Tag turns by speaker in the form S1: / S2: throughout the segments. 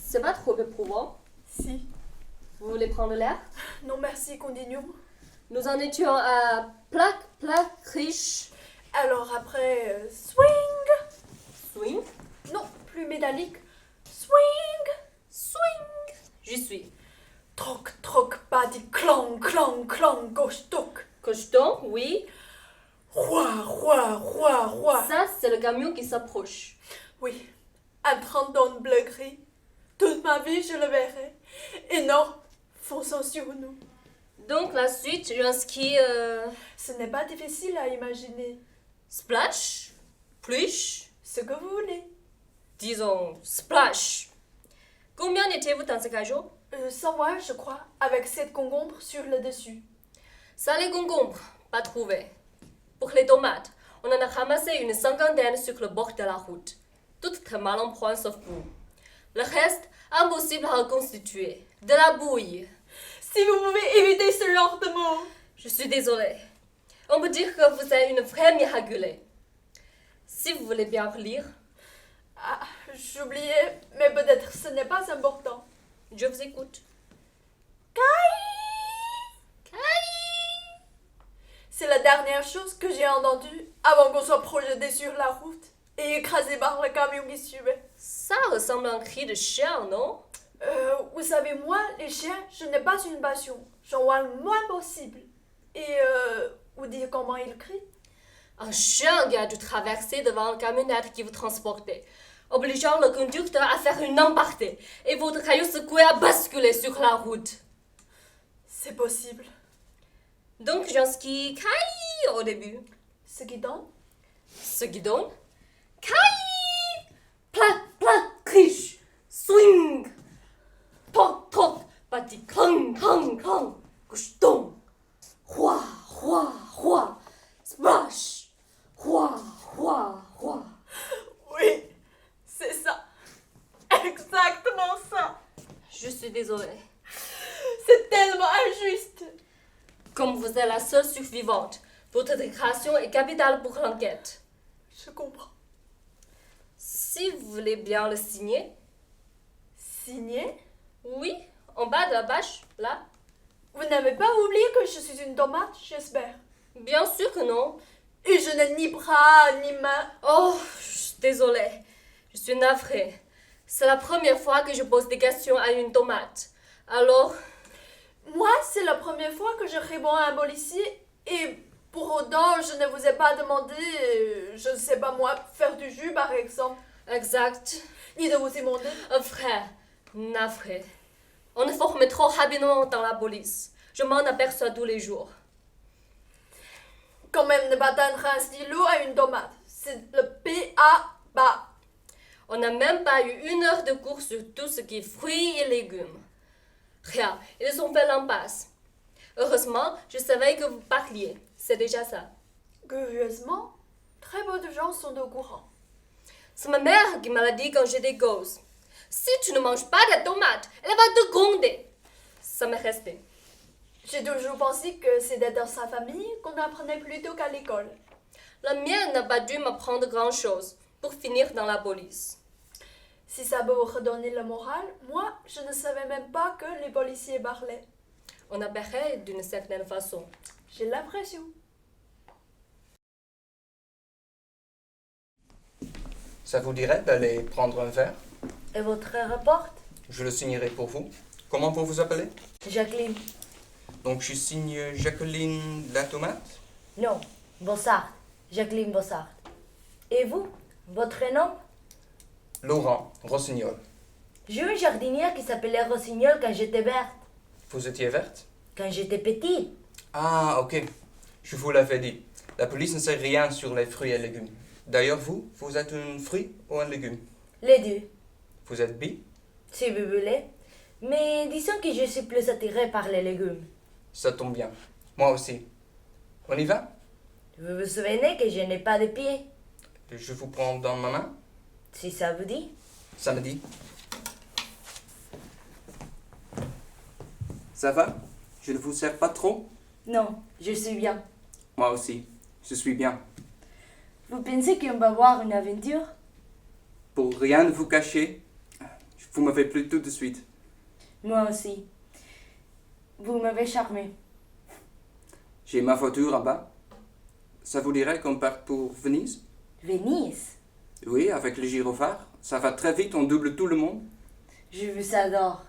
S1: C'est pas trop éprouvant.
S2: Si.
S1: Vous voulez prendre l'air?
S2: Non merci, continuons.
S1: Nous en étions à plaque, riche.
S2: Alors après, swing.
S1: Swing.
S2: Non, plus métallique. Swing.
S1: Swing. J'y suis.
S2: Troc, troc, badi, clang, clang, clang, gauche, toc.
S1: Cocheton, oui.
S2: Roi, roi, roi, roi.
S1: Ça, c'est le camion qui s'approche.
S2: Oui, un 30 tonnes bleu-gris. Toute ma vie, je le verrai. Énorme, fonçant sur nous.
S1: Donc la suite, j'ai un ski
S2: Ce n'est pas difficile à imaginer.
S1: splash, pluche,
S2: Ce que vous voulez.
S1: disons splash. Combien étiez-vous dans ce cajot?
S2: 120, je crois, avec 7 concombres sur le dessus.
S1: Ça, les concombres, pas trouvé. Pour les tomates, on en a ramassé une cinquantaine sur le bord de la route. Toutes très mal en point sauf vous. Le reste, impossible à reconstituer. De la bouille.
S2: Si vous pouvez éviter ce genre de mots.
S1: Je suis désolée. On peut dire que vous êtes une vraie miraculée. Si vous voulez bien relire,
S2: Ah, j'oubliais, mais peut-être ce n'est pas important.
S1: je vous écoute.
S2: C'est la dernière chose que j'ai entendue avant qu'on soit projeté sur la route et écrasé par le camion qui suivait.
S1: Ça ressemble à un cri de chien, non?
S2: Vous savez, moi, les chiens, je n'ai pas une passion. J'en vois le moins possible. Et vous dire comment ils crient?
S1: Un chien qui a dû traverser devant une camionnette qui vous transportait, obligeant le conducteur à faire une embarquée et votre caillou secoué à basculer sur la route.
S2: C'est possible.
S1: Donc j'inscris Kai au début.
S2: Ce qui donne?
S1: Ce qui donne Kai! Plat, criche, swing! Toc, toc, bati, clang, clang, clang, coucheton! Roi, roi, splash! Roi.
S2: Oui, c'est ça. Exactement ça.
S1: Je suis désolée.
S2: C'est tellement injuste.
S1: Comme vous êtes la seule survivante, votre déclaration est capitale pour l'enquête.
S2: Je comprends.
S1: Si vous voulez bien le signer.
S2: Signé?
S1: Oui, en bas de la page, là.
S2: Vous n'avez pas oublié que je suis une tomate, j'espère.
S1: Bien sûr que non.
S2: Et je n'ai ni bras, ni mains.
S1: Oh, je suis désolée. Je suis navrée. C'est la première fois que je pose des questions à une tomate. Alors,
S2: Moi, c'est la première fois que je réponds à un policier et pour autant, je ne vous ai pas demandé, je ne sais pas moi, faire du jus par exemple,
S1: exact.
S2: ni de vous demander.
S1: Un frère, navré. On est formé trop rapidement dans la police. Je m'en aperçois tous les jours.
S2: Quand même ne pas tendre un stylo à une tomate. C'est le P.A.
S1: On n'a même pas eu 1 heure de cours sur tout ce qui est fruits et légumes. Rien, ils ont fait l'impasse. Heureusement, je savais que vous parliez. C'est déjà ça.
S2: Curieusement, très peu de gens sont au courant.
S1: C'est ma mère qui me l'a dit quand j'étais gosse. Si tu ne manges pas de tomates, elle va te gronder. Ça m'est resté.
S2: J'ai toujours pensé que c'était dans sa famille qu'on apprenait plutôt qu'à l'école.
S1: La mienne n'a pas dû m'apprendre grand-chose pour finir dans la police.
S2: Si ça peut vous redonner le moral, moi, je ne savais même pas que les policiers parlaient.
S1: On apparaît d'une certaine façon.
S2: J'ai l'impression.
S3: Ça vous dirait d'aller prendre un verre?
S4: Et votre rapport?
S3: Je le signerai pour vous. Comment vous vous appelez?
S4: Jacqueline.
S3: Donc je signe Jacqueline la tomate?
S4: Non, Bossard. Jacqueline Bossard. Et vous? Votre nom?
S3: Laurent Rossignol.
S4: J'ai eu une jardinière qui s'appelait Rossignol quand j'étais verte.
S3: Vous étiez verte?
S4: Quand j'étais petite.
S3: Ah, ok. Je vous l'avais dit. La police ne sait rien sur les fruits et légumes. D'ailleurs, vous êtes un fruit ou un légume?
S4: Les deux,
S3: Vous êtes bi?
S4: si vous voulez. Mais disons que je suis plus attirée par les légumes.
S3: Ça tombe bien. Moi aussi. On y va?
S4: Vous vous souvenez que je n'ai pas de pieds?
S3: Je vous prends dans ma main.
S4: Si ça vous dit.
S3: Samedi. Ça va? Je ne vous sers pas trop?
S4: Non, je suis bien.
S3: Moi aussi. Je suis bien.
S4: Vous pensez qu'on va voir une aventure?
S3: Pour rien vous cacher, Vous m'avez plu tout de suite.
S4: Moi aussi. Vous m'avez charmé.
S3: J'ai ma voiture en bas. Ça vous dirait qu'on parte pour Venise?
S4: Venise.
S3: Oui, avec le gyrophare. Ça va très vite, on double tout le monde.
S4: Je vous adore.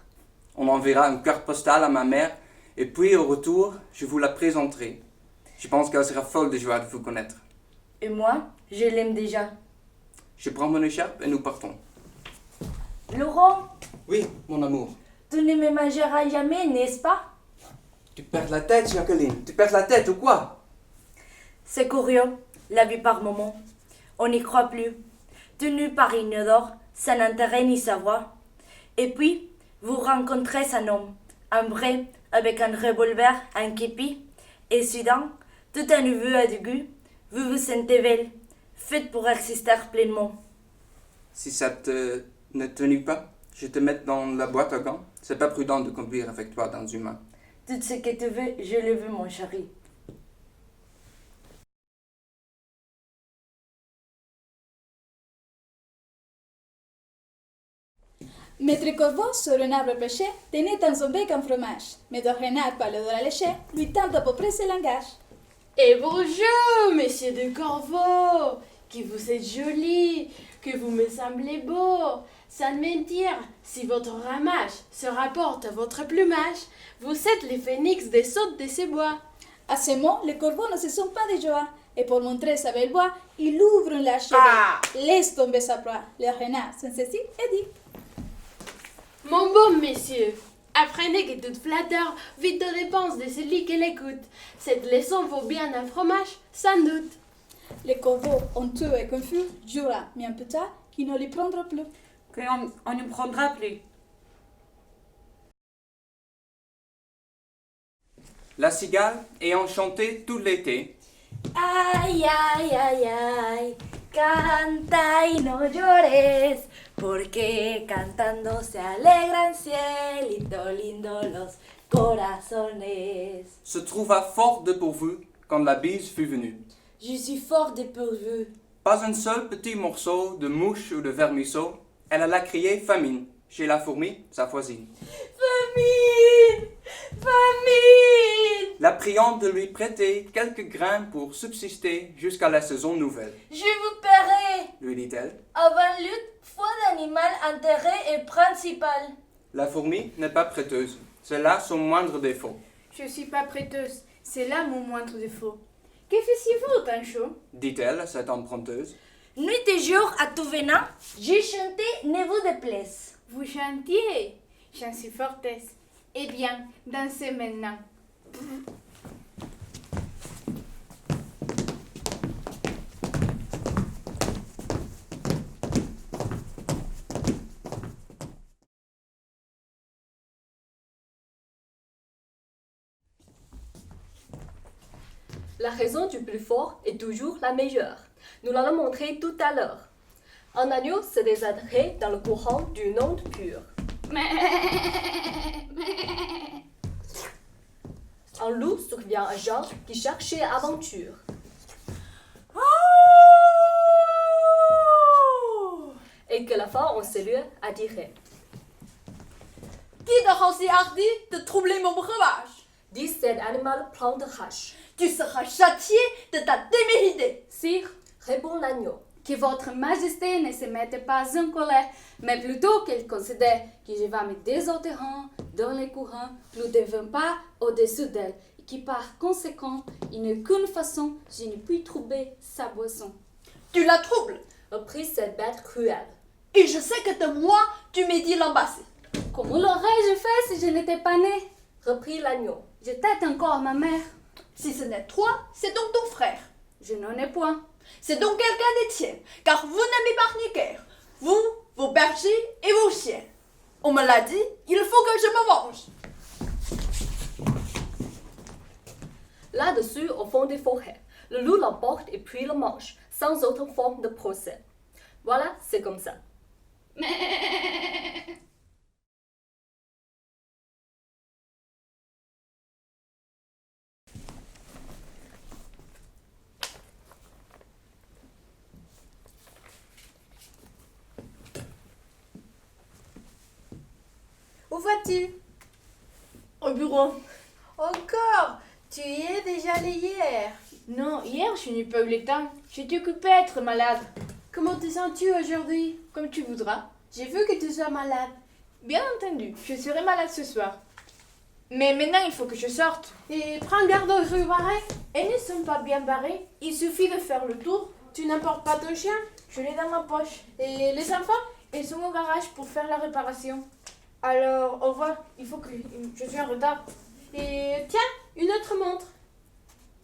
S3: On enverra une carte postale à ma mère et puis au retour, je vous la présenterai. Je pense qu'elle sera folle de joie de vous connaître.
S4: Et moi, je l'aime déjà.
S3: Je prends mon écharpe et nous partons.
S4: Laurent,
S3: Oui, mon amour.
S4: tu ne me mangeras jamais, n'est-ce pas?
S3: Tu perds la tête, Jacqueline. Tu perds la tête ou quoi?
S4: C'est curieux, la vie par moment. On n'y croit plus. Tenu par inodore, sans intérêt ni savoir. Et puis, vous rencontrez un homme, un vrai, avec un revolver, un képi, et soudain, tout un vue aigu, vous vous sentez belle, faite pour exister pleinement.
S3: Si ça ne tenue pas, je te mets dans la boîte à gants. C'est pas prudent de conduire avec toi dans une main.
S4: Tout ce que tu veux, je le veux, mon chéri.
S5: Maître Corbeau, sur un arbre pêché, tenait dans son bec un fromage. Mais de renard par le dos léché, lui tente à peu près ce langage.
S6: Et bonjour, monsieur de Corbeau, que vous êtes joli, que vous me semblez beau. Sans mentir, si votre ramage se rapporte à votre plumage, vous êtes les phénix des sautes de ces bois.
S5: À ces mots, le corbeau ne se sent pas de joie. Et pour montrer sa belle voix, il ouvre un large bec, laisse tomber sa proie. Le renard s'en-saisit et dit:
S6: Mon bon monsieur, apprenez que toute flatteur vite aux dépenses de celui qui l'écoute. Cette leçon vaut bien un fromage, sans doute.
S5: Le corbeau, honteux et confus, jura, mais un peu tard, qu'il ne l'y prendra plus.
S7: On ne prendra plus.
S3: La cigale ayant chanté tout l'été,
S4: Ay, ay, ay, ay, canta y no llores, porque cantando se alegran cielito lindo los corazones.
S3: se trouva fort dépourvu quand la bise fut venue.
S4: Je suis fort dépourvu.
S3: Pas un seul petit morceau de mouche ou de vermisseau. Elle alla crier famine. Chez la fourmi, sa voisine.
S2: Famine! Famine!
S3: La priant de lui prêter quelques grains pour subsister jusqu'à la saison nouvelle.
S4: Je vous paierai.
S3: Lui dit-elle.
S4: Avant lutte, foi d'animal enterré est principal.
S3: La fourmi n'est pas prêteuse. C'est là son moindre défaut.
S6: Je suis pas prêteuse, c'est là mon moindre défaut. Que faisiez-vous, Pancho?
S3: Dit-elle à cette emprunteuse.
S4: Nuit et jour à tout venant, j'ai chanté Ne vous déplaise.
S6: Vous chantiez? J'en suis fortesse. Eh bien, dansez maintenant.
S1: La raison du plus fort est toujours la meilleure. Nous l'allons montrer tout à l'heure. Un agneau se désadresse dans le courant d'une onde pure. Un loup survient à Jean qui cherchait aventure. Et que la fin en ce lieu a dirait.
S2: Qui t'aura aussi hardi de troubler mon breuvage?
S1: Dit cet animal plein de rage.
S2: Tu seras châtié de ta témérité.
S6: Sire,
S1: Répond l'agneau.
S6: que votre majesté ne se mette pas en colère, mais plutôt qu'elle considère que je vais me désaltérer dans les courants, plus de 20 pas au-dessus d'elle, et que par conséquent, il n'y a qu'une façon, je ne puis trouver sa boisson.
S2: Tu la troubles.
S1: Reprit cette bête cruelle.
S2: Et je sais que de moi, tu médis l'embassé.
S6: Comment l'aurais-je fait si je n'étais pas née?
S1: Reprit l'agneau.
S6: Je tête encore ma mère.
S2: Si ce n'est toi, c'est donc ton frère.
S6: Je n'en ai point.
S2: C'est donc quelqu'un des tiens, car vous ne m'épargnez guère. Vous, vos bergers et vos chiens. On me l'a dit, il faut que je me venge.
S1: Là-dessus, au fond des forêts, le loup l'emporte et puis le mange, sans autre forme de procès. Voilà, c'est comme ça.
S6: Où vas-tu?
S2: Au bureau.
S6: Encore? Tu y es déjà allé hier.
S8: Non, hier, je n'ai pas eu le temps. J'étais occupée à être malade.
S6: Comment te sens-tu aujourd'hui?
S8: Comme tu voudras.
S6: J'ai vu que tu sois malade.
S8: Bien entendu, je serai malade ce soir. Mais maintenant, il faut que je sorte.
S6: Et prends garde aux rues barrées.
S8: Elles ne sont pas bien barrées. Il suffit de faire le tour.
S6: Tu n'emportes pas ton chien?
S8: Je l'ai dans ma poche.
S6: Et les enfants?
S8: Ils sont au garage pour faire la réparation. Alors, au revoir. Il faut que je suis en retard.
S6: Et tiens, une autre montre.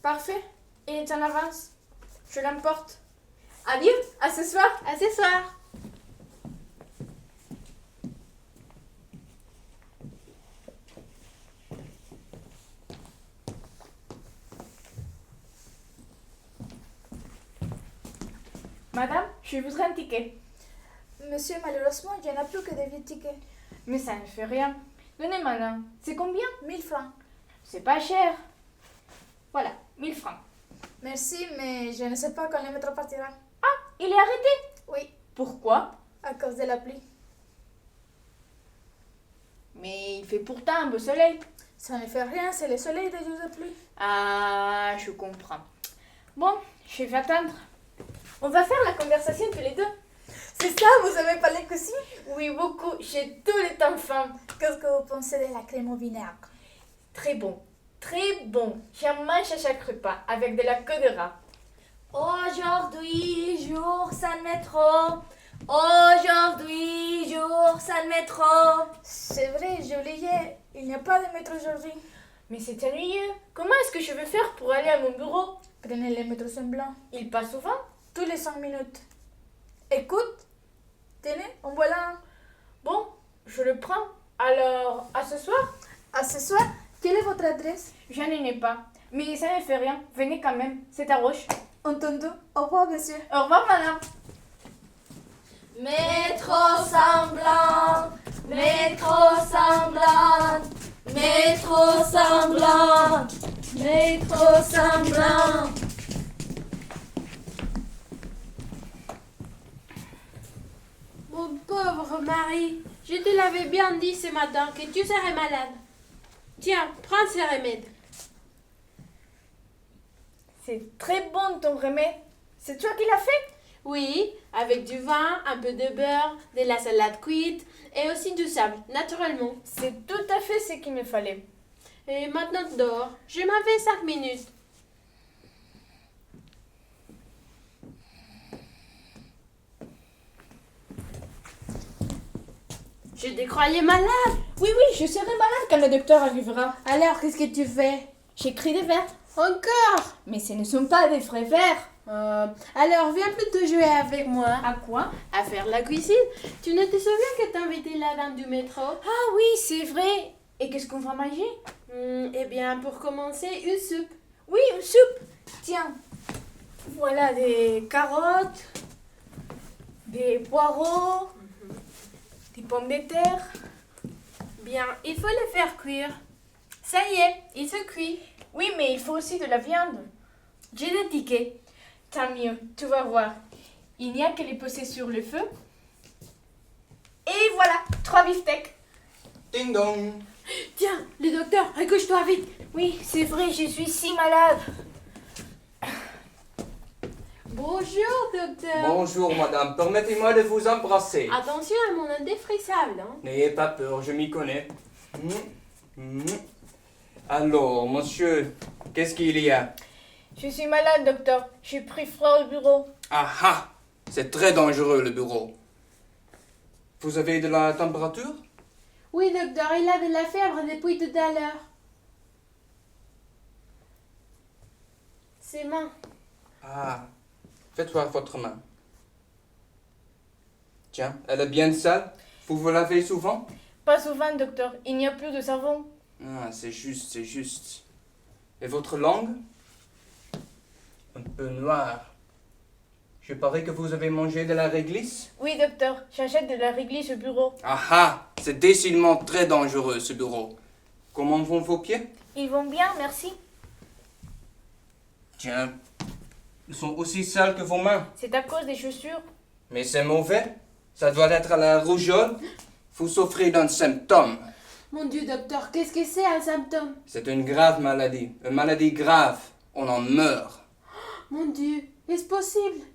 S8: Parfait. Il est en avance. Je l'emporte. Adieu, à ce soir.
S6: À ce soir.
S8: Madame, je voudrais un ticket.
S5: Monsieur, malheureusement, il n'y en a plus que des vieux tickets.
S8: Mais ça ne fait rien. Donnez, madame. C'est combien?
S5: 1000 francs.
S8: C'est pas cher. Voilà, 1000 francs.
S5: Merci, mais je ne sais pas quand le métro partira.
S8: Il est arrêté?
S5: Oui,
S8: Pourquoi?
S5: à cause de la pluie.
S8: Mais il fait pourtant un beau soleil.
S5: Ça ne fait rien, c'est le soleil des jours de pluie.
S8: Ah, je comprends. Bon, je vais attendre. On va faire la conversation tous les deux.
S5: C'est ça, vous avez parlé que si?
S8: Oui, beaucoup. J'ai tout le temps faim.
S5: Qu'est-ce que vous pensez de la crème au vinaigre?
S8: Très bon. Très bon. J'en mange à chaque repas avec de la queue de rat.
S4: Aujourd'hui, jour sans métro. Aujourd'hui, jour sans métro.
S5: C'est vrai, j'ai oublié. Il n'y a pas de métro aujourd'hui.
S8: Mais c'est ennuyeux. Comment est-ce que je vais faire pour aller à mon bureau?
S5: Prenez le métro semblant.
S8: Il passe souvent?
S5: Tous les 5 minutes. Écoute, tenez, en voilà un.
S8: Bon, je le prends. Alors, à ce soir?
S5: À ce soir, quelle est votre adresse?
S8: Je n'en ai pas. Mais ça ne fait rien. Venez quand même. C'est à Roche.
S5: Entendu. Au revoir, monsieur.
S8: Au revoir, madame.
S4: Métro semblant, métro semblant, métro semblant, métro semblant.
S6: Mon pauvre mari, je te l'avais bien dit ce matin que tu serais malade. Tiens, prends ce remède.
S8: C'est très bon ton remède. C'est toi qui l'as fait?
S6: Oui, avec du vin, un peu de beurre, de la salade cuite et aussi du sable, naturellement.
S8: C'est tout à fait ce qu'il me fallait.
S6: Et maintenant dors. Je m'en vais 5 minutes. Je te croyais malade.
S8: Oui, je serai malade quand le docteur arrivera.
S6: Alors, qu'est-ce que tu fais?
S8: J'écris des vers.
S6: Encore?
S8: Mais ce ne sont pas des vrais vers.
S6: Alors, viens plutôt jouer avec moi.
S8: À quoi?
S6: À faire la cuisine. Tu ne te souviens que t'invitais la dame du métro?
S8: Ah oui, c'est vrai. Et qu'est-ce qu'on va manger?
S6: Eh bien, pour commencer, une soupe.
S8: Oui, une soupe.
S5: Tiens,
S8: Voilà des carottes, des poireaux, des pommes de terre.
S6: Bien, il faut le faire cuire. Ça y est, il se cuit.
S8: Oui, mais il faut aussi de la viande. J'ai des tickets. Tant mieux, tu vas voir. Il n'y a qu'à les poser sur le feu. Et voilà, 3 beefsteaks.
S3: Ding dong.
S6: Tiens, le docteur, accouche-toi vite.
S8: Oui, c'est vrai, je suis si malade.
S6: Bonjour, docteur.
S3: Bonjour madame, permettez-moi de vous embrasser.
S6: Attention à mon indéfrisable, hein.
S3: N'ayez pas peur, je m'y connais. Alors, monsieur, qu'est-ce qu'il y a?
S8: Je suis malade, docteur. J'ai pris froid au bureau.
S3: Ah ah, c'est très dangereux le bureau. Vous avez de la température?
S6: Oui, docteur, il a de la fièvre depuis tout à l'heure. Ses mains.
S3: Ah, faites voir votre main. Tiens, elle est bien sale. Vous vous lavez souvent?
S8: Pas souvent, docteur. Il n'y a plus de savon.
S3: Ah, c'est juste, c'est juste. Et votre langue? Un peu noire. Je parie que vous avez mangé de la réglisse?
S8: Oui, docteur. J'achète de la réglisse au bureau.
S3: Ah ah, c'est décidément très dangereux ce bureau. Comment vont vos pieds?
S8: Ils vont bien, merci.
S3: Tiens, ils sont aussi sales que vos mains.
S8: C'est à cause des chaussures.
S3: Mais c'est mauvais. Ça doit être la rougeole. Vous souffrez d'un symptôme.
S6: Mon Dieu, docteur, qu'est-ce que c'est un symptôme?
S3: C'est une grave maladie. Une maladie grave. On en meurt.
S6: Mon Dieu, est-ce possible?